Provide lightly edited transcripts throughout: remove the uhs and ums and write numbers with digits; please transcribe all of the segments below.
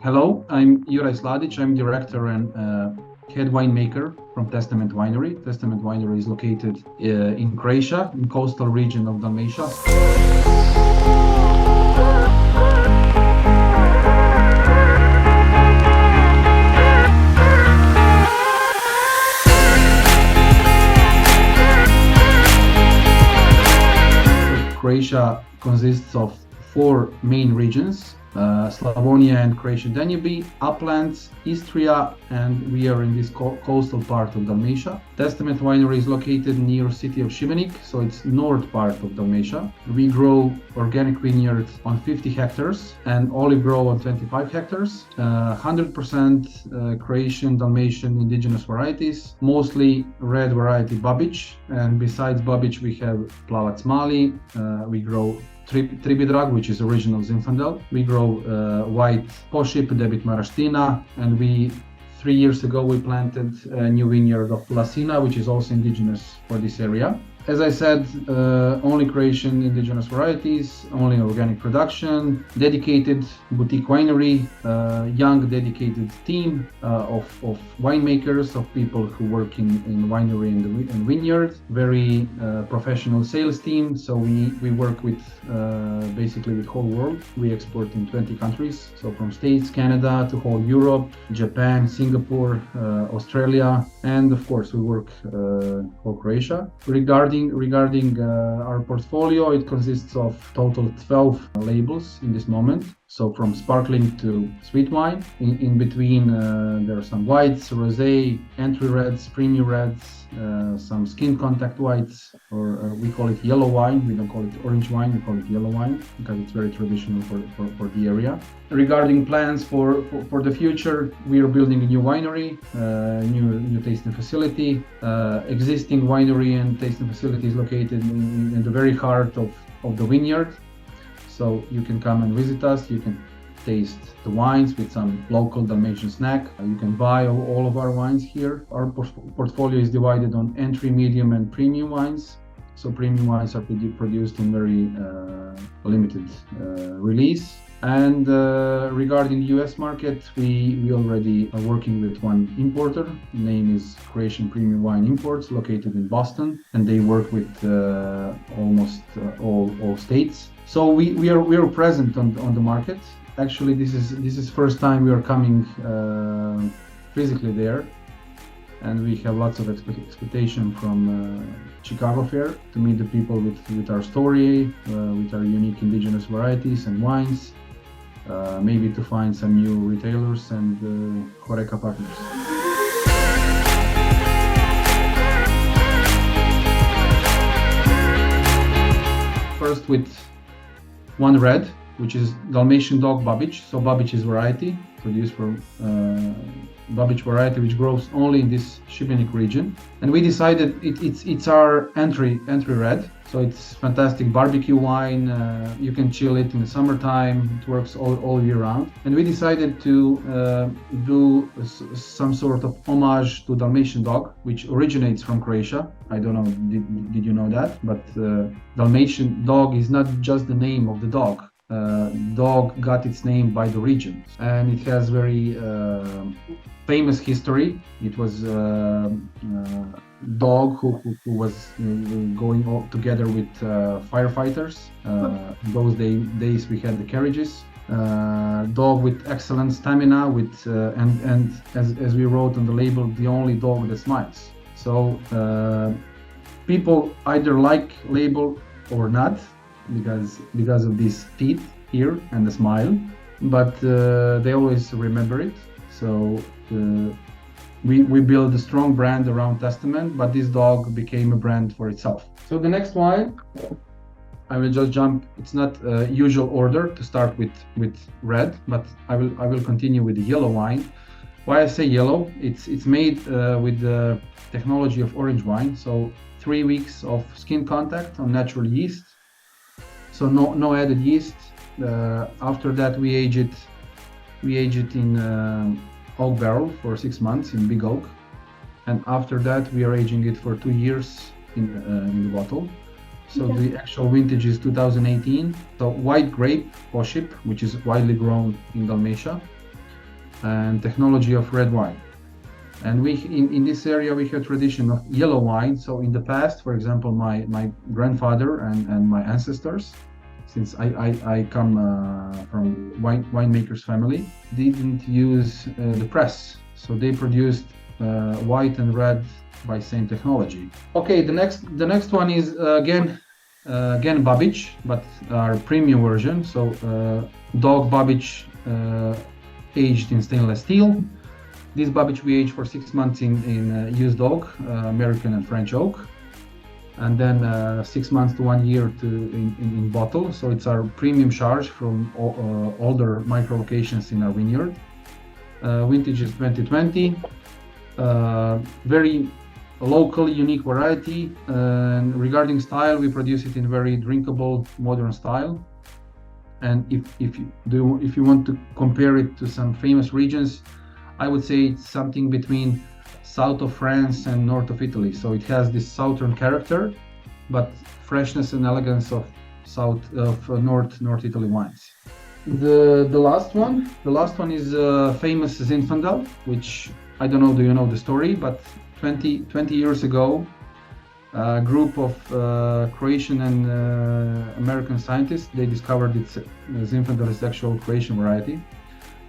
Hello, I'm Juraj Sladic. I'm director and head winemaker from Testament Winery. Testament Winery is located in Croatia, in coastal region of Dalmatia. Croatia consists of four main regions: Slavonia and Croatian Danube, Uplands, Istria, and we are in this coastal part of Dalmatia. Testament Winery is located near city of Šibenik, so it's north part of Dalmatia. We grow organic vineyards on 50 hectares and olive grow on 25 hectares. 100% Croatian Dalmatian indigenous varieties, mostly red variety Babić, and besides Babić we have Plavac Mali. We grow Tribidrag, which is original Zinfandel. We grow white Pošip, Debit Maraština, and 3 years ago we planted a new vineyard of Lasina, which is also indigenous for this area. As I said, only Croatian indigenous varieties, only organic production, dedicated boutique winery, young dedicated team of winemakers, of people who work in winery and vineyard, very professional sales team. So we work with basically with whole world. We export in 20 countries, so from States, Canada to whole Europe, Japan, Singapore, Australia, and of course we work for Croatia. Regarding our portfolio, it consists of total 12 labels in this moment. So from sparkling to sweet wine. In between there are some whites, rosé, entry reds, premium reds, some skin contact whites, or we call it yellow wine. We don't call it orange wine, we call it yellow wine because it's very traditional for the area. Regarding plans for the future, we are building a new winery, new tasting facility. Existing winery and tasting facility is located in the very heart of the vineyard. So you can come and visit us, you can taste the wines with some local Dalmatian snack. You can buy all of our wines here. Our portfolio is divided on entry, medium and premium wines. So premium wines are produced in very limited release. And regarding the US market, we already are working with one importer. The name is Croatian Premium Wine Imports, located in Boston, and they work with almost all states. So we are present on the market. Actually, this is first time we are coming physically there, and we have lots of expectation from Chicago Fair to meet the people with our story, with our unique indigenous varieties and wines. Maybe to find some new retailers and HoReCa partners. First with one red, which is Dalmatian dog Babić. So Babić is variety produced from Babić variety, which grows only in this Šibenik region. And we decided it's our entry red. So it's fantastic barbecue wine. You can chill it in the summertime. It works all year round. And we decided to do some sort of homage to Dalmatian dog, which originates from Croatia. I don't know, did you know that? But Dalmatian dog is not just the name of the dog. Dog got its name by the region, and it has very famous history. It was a dog who was going all together with firefighters. Those days we had the carriages. Dog with excellent stamina, and as we wrote on the label, the only dog that smiles. So people either like label or not, because of these teeth here and the smile, but they always remember it. So we build a strong brand around Testament, but this dog became a brand for itself. So the next wine, I will just jump. It's not a usual order to start with red, but I will continue with the yellow wine. Why I say yellow? It's made with the technology of orange wine. So 3 weeks of skin contact on natural yeast. So no added yeast. After that we age it in oak barrel for 6 months in big oak, and after that we are aging it for 2 years in the bottle. So the actual vintage is 2018. So white grape Pošip, which is widely grown in Dalmatia. and technology of red wine. And we in this area we have tradition of yellow wine. So in the past, for example, my grandfather and my ancestors, since I come from winemakers family, didn't use the press. So they produced white and red by same technology. Okay, the next one is again Babbage, but our premium version. So dog Babbage aged in stainless steel. This Babbage we aged for 6 months in used oak, American and French oak, and then 6 months to 1 year in bottle. So it's our premium charge from older micro locations in our vineyard. Vintage is 2020. Very local, unique variety. And regarding style, we produce it in very drinkable, modern style. And if you want to compare it to some famous regions, I would say it's something between south of France and north of Italy. So it has this southern character, but freshness and elegance of North Italy wines. The last one is famous Zinfandel, which I don't know, do you know the story? But 20 years ago, a group of Croatian and American scientists, they discovered Zinfandel is actual Croatian variety.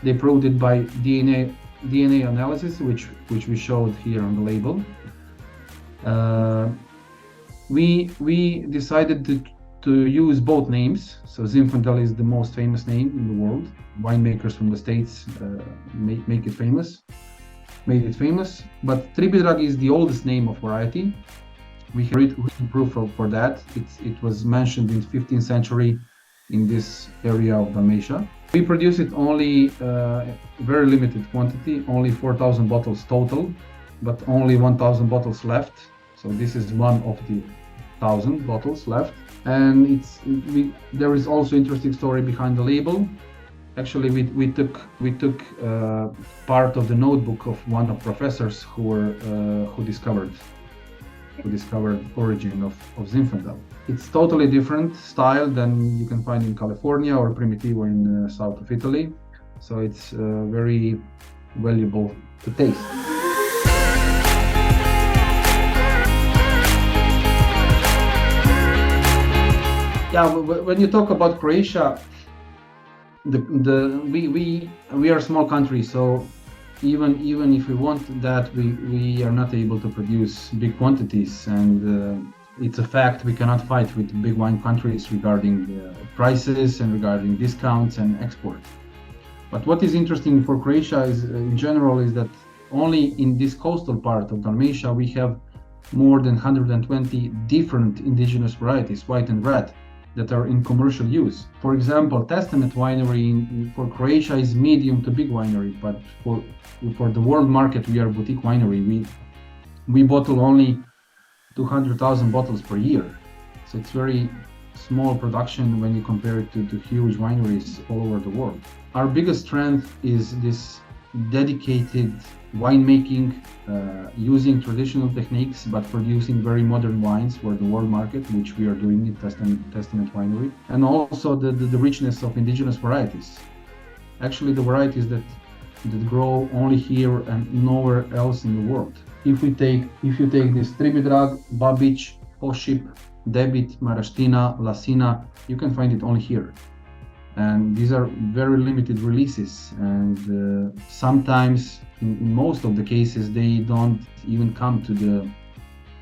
They proved it by DNA analysis, which we showed here on the label. We decided to use both names. So Zinfandel is the most famous name in the world. Winemakers from the States made it famous. But Tribidrag is the oldest name of variety. We have written proof for that. It was mentioned in 15th century in this area of Dalmatia. We produce it only very limited quantity, only 4,000 bottles total, but only 1,000 bottles left. So this is one of the 1,000 bottles left. And there is also interesting story behind the label. Actually, we took part of the notebook of one of professors who discovered origin of Zinfandel. It's totally different style than you can find in California or Primitivo in south of Italy. So it's very valuable to taste. Yeah, when you talk about Croatia, we are a small country, so even if we want that, we are not able to produce big quantities, and it's a fact we cannot fight with big wine countries regarding prices and regarding discounts and export. But what is interesting for Croatia is, in general, is that only in this coastal part of Dalmatia we have more than 120 different indigenous varieties, white and red, that are in commercial use. For example, Testament Winery for Croatia is medium to big winery, but for the world market we are boutique winery. We bottle only 200,000 bottles per year. So it's very small production when you compare it to huge wineries all over the world. Our biggest strength is this dedicated winemaking, using traditional techniques but producing very modern wines for the world market, which we are doing in Testament Winery, and also the richness of indigenous varieties. Actually, the varieties that grow only here and nowhere else in the world. If you take this Tribidrag, Babbage, Oship, Debit, Maraština, Lasina, you can find it only here. And these are very limited releases, and sometimes, in most of the cases, they don't even come to the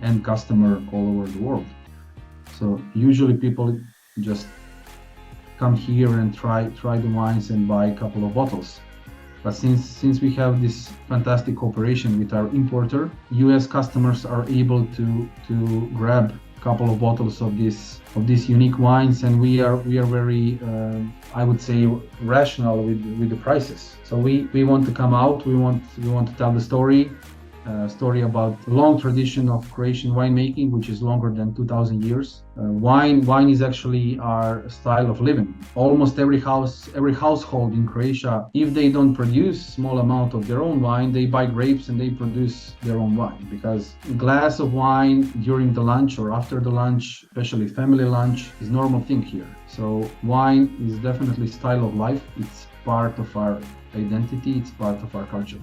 end customer all over the world. So usually people just come here and try the wines and buy a couple of bottles. But since we have this fantastic cooperation with our importer, US customers are able to grab couple of bottles of these unique wines, and we are very I would say rational with the prices. So we want to come out, we want to tell the story about long tradition of Croatian winemaking, which is longer than 2,000 years. Wine is actually our style of living. Almost every household in Croatia, if they don't produce small amount of their own wine, they buy grapes and they produce their own wine, because a glass of wine during the lunch or after the lunch, especially family lunch, is normal thing here. So wine is definitely style of life. It's part of our identity, it's part of our culture.